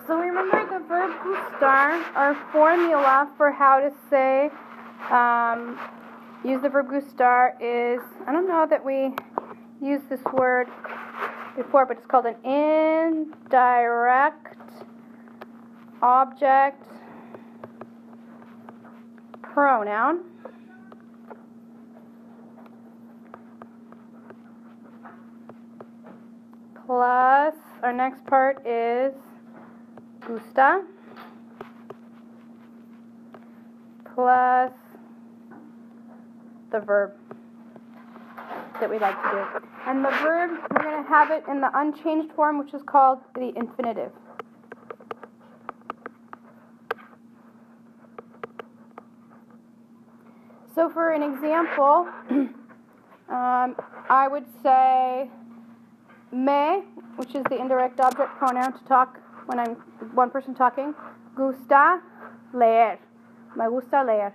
So remember the verb gustar, our formula for how to say, use the verb gustar is, I don't know that we used this word before, but it's called an indirect object pronoun. Plus, our next part is gusta, plus the verb that we like to do. And the verb, we're going to have it in the unchanged form, which is called the infinitive. So for an example, I would say me, which is the indirect object pronoun to talk when I'm one person talking. Gusta leer. Me gusta leer.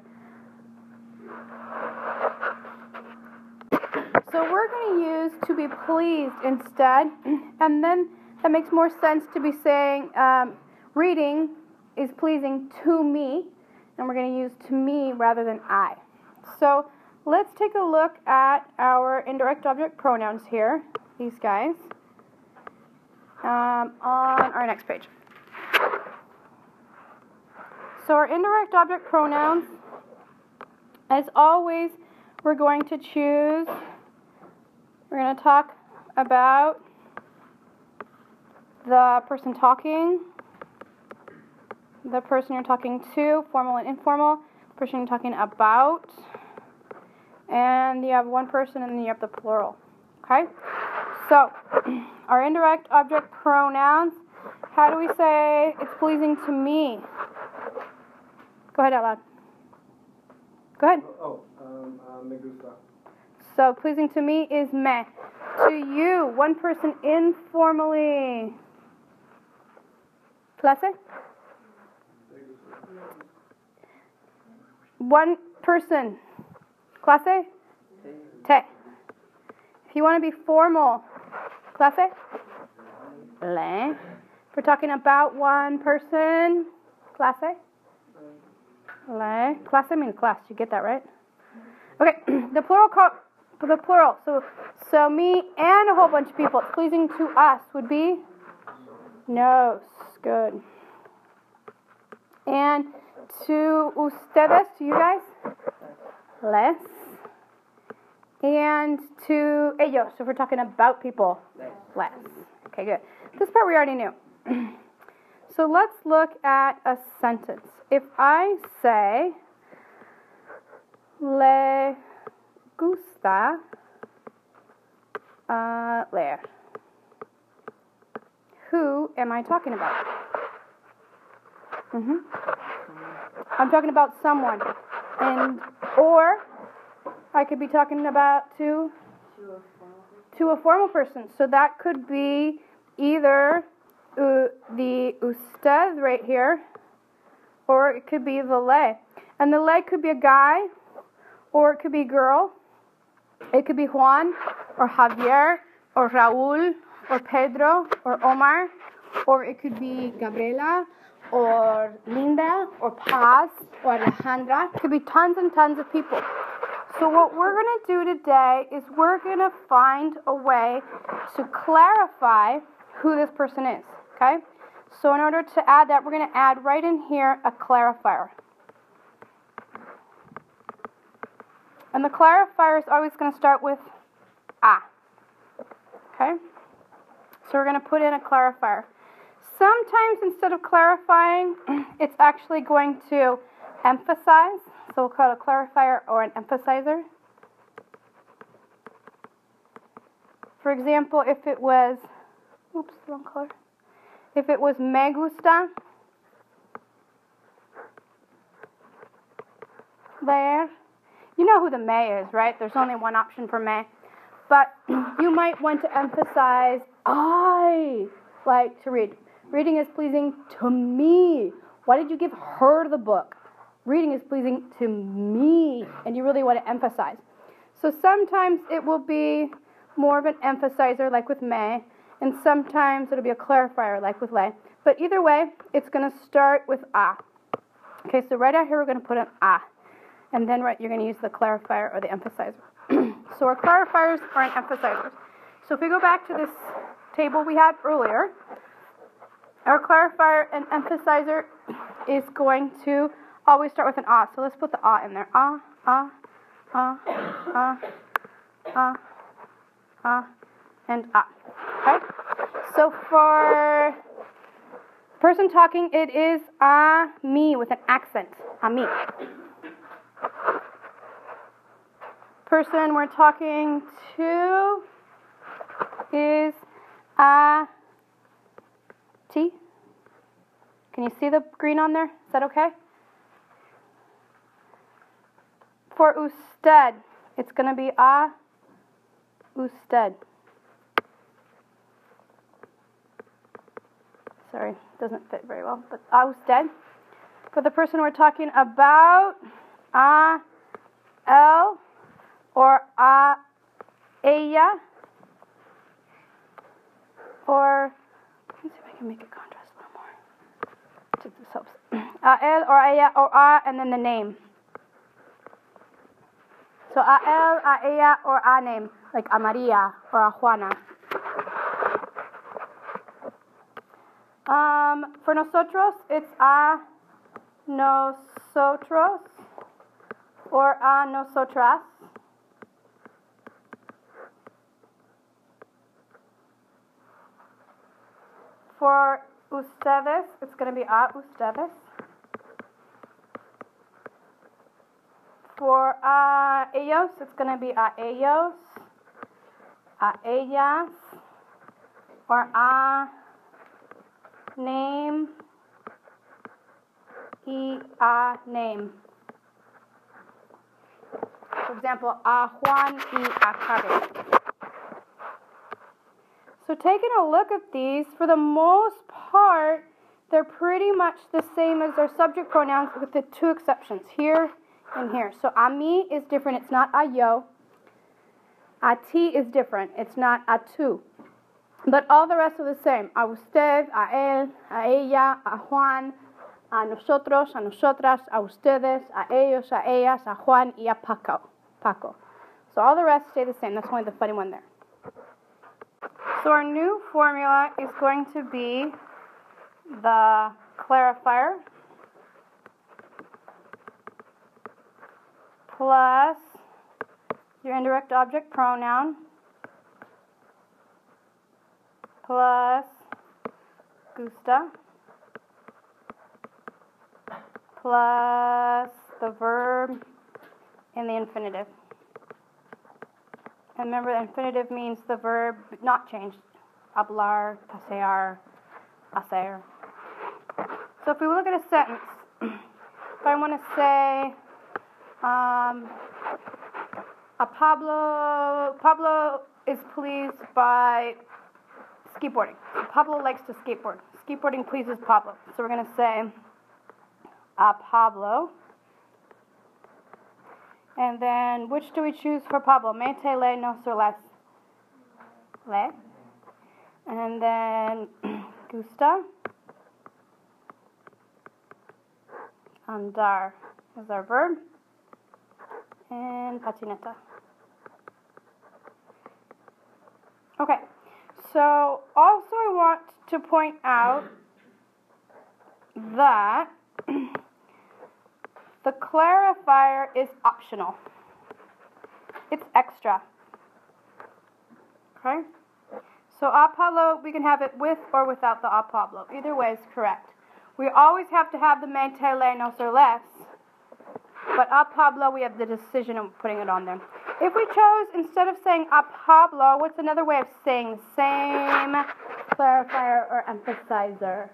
So we're going to use to be pleased instead, and then that makes more sense to be saying reading is pleasing to me, and we're going to use to me rather than I. So let's take a look at our indirect object pronouns here, these guys, on our next page. So our indirect object pronouns, as always, we're going to choose, we're going to talk about the person talking, the person you're talking to, formal and informal, person you're talking about, and you have one person and then you have the plural. Okay? So, our indirect object pronouns, how do we say it's pleasing to me? Go ahead out loud. Go ahead. Me gusta. So, pleasing to me is me. To you, one person informally. Clase? One person. Clase? Te. If you want to be formal, clase? Le. If we're talking about one person, clase? Le. Clase means class. You get that, right? Okay, the plural. So me and a whole bunch of people. It's pleasing to us would be nos. Good. And to ustedes, to you guys, les. And to ellos, so if we're talking about people, les. Okay, good. This part we already knew. So let's look at a sentence. If I say, le gusta leer, who am I talking about? I'm talking about someone, or I could be talking about to a formal person. So that could be either the usted right here, or it could be the le. And the le could be a guy, or it could be a girl. It could be Juan, or Javier, or Raúl, or Pedro, or Omar, or it could be Gabriela, or Linda, or Paz, or Alejandra. It could be tons and tons of people. So what we're going to do today is we're going to find a way to clarify who this person is, okay? So in order to add that, we're going to add right in here a clarifier. And the clarifier is always going to start with a, okay? So we're going to put in a clarifier. Sometimes instead of clarifying, it's actually going to emphasize. So we'll call it a clarifier or an emphasizer. For example, if it was, oops, wrong color. If it was me gusta leer, you know who the me is, right? There's only one option for me. But you might want to emphasize, I like to read. Reading is pleasing to me. Why did you give her the book? Reading is pleasing to me, and you really want to emphasize. So sometimes it will be more of an emphasizer, like with me, and sometimes it'll be a clarifier, like with le. But either way, it's going to start with a. Okay, so right out here we're going to put an a. And then you're going to use the clarifier or the emphasizer. So our clarifiers are and emphasizers. So if we go back to this table we had earlier, our clarifier and emphasizer is going to always start with an a. So let's put the a in there. A, and a. Okay? So for person talking, it is a me with an accent. A me. Person we're talking to is a T. Can you see the green on there? Is that okay? For usted, it's going to be a usted. Sorry, it doesn't fit very well, but a usted. For the person we're talking about, a él or a ella, or let me see if I can make it contrast a little more. See if this helps. A él or ella or a, and then the name. So a él, a ella, or a name, like a Maria or a Juana. For nosotros, it's a nosotros or a nosotras. For ustedes, it's going to be a ustedes. For ellos, it's going to be a ellos, a ellas, or a name, y a name. For example, a Juan y a Carlos. So taking a look at these, for the most part, they're pretty much the same as our subject pronouns with the two exceptions, here and here. So a mí is different, it's not a yo. A ti is different, it's not a tú. But all the rest are the same. A usted, a él, a ella, a Juan, a nosotros, a nosotras, a ustedes, a ellos, a ellas, a Juan, y a Paco. So all the rest stay the same. That's only the funny one there. So our new formula is going to be the clarifier plus your indirect object pronoun plus gusta plus the verb and the infinitive. And remember, the infinitive means the verb not changed. Hablar, pasear, hacer. So if we look at a sentence, if I want to say, Pablo is pleased by skateboarding. So Pablo likes to skateboard. Skateboarding pleases Pablo. So we're going to say, Pablo. And then, which do we choose for Pablo? Mete, le, nos, or les? Le. And then, gusta. Andar is our verb. And patineta. Okay. So, also I want to point out that the clarifier is optional. It's extra. Okay? So a Pablo, we can have it with or without the a Pablo. Either way is correct. We always have to have the mete, le, nos, or les. But a Pablo, we have the decision of putting it on there. If we chose, instead of saying a Pablo, what's another way of saying the same clarifier or emphasizer?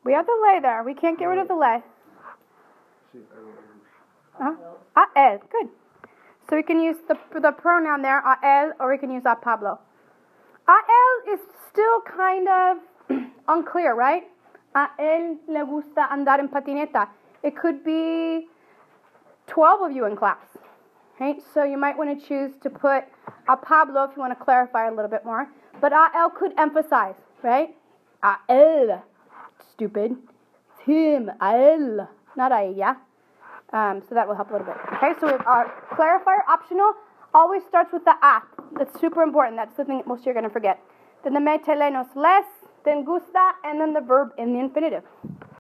We have the le there. We can't get rid of the le. A él. Good. So we can use the pronoun there, a él, or we can use a Pablo. A él is still kind of unclear, right? A él le gusta andar en patineta. It could be 12 of you in class. Right? So you might want to choose to put a Pablo if you want to clarify a little bit more. But a-el could emphasize, right? A-el. Stupid. It's him. A-el. Not a-ella. So that will help a little bit. Okay, so we have our clarifier, optional, always starts with the a. That's super important. That's the thing that most of you are going to forget. Then the me telenos les, then gusta, and then the verb in the infinitive.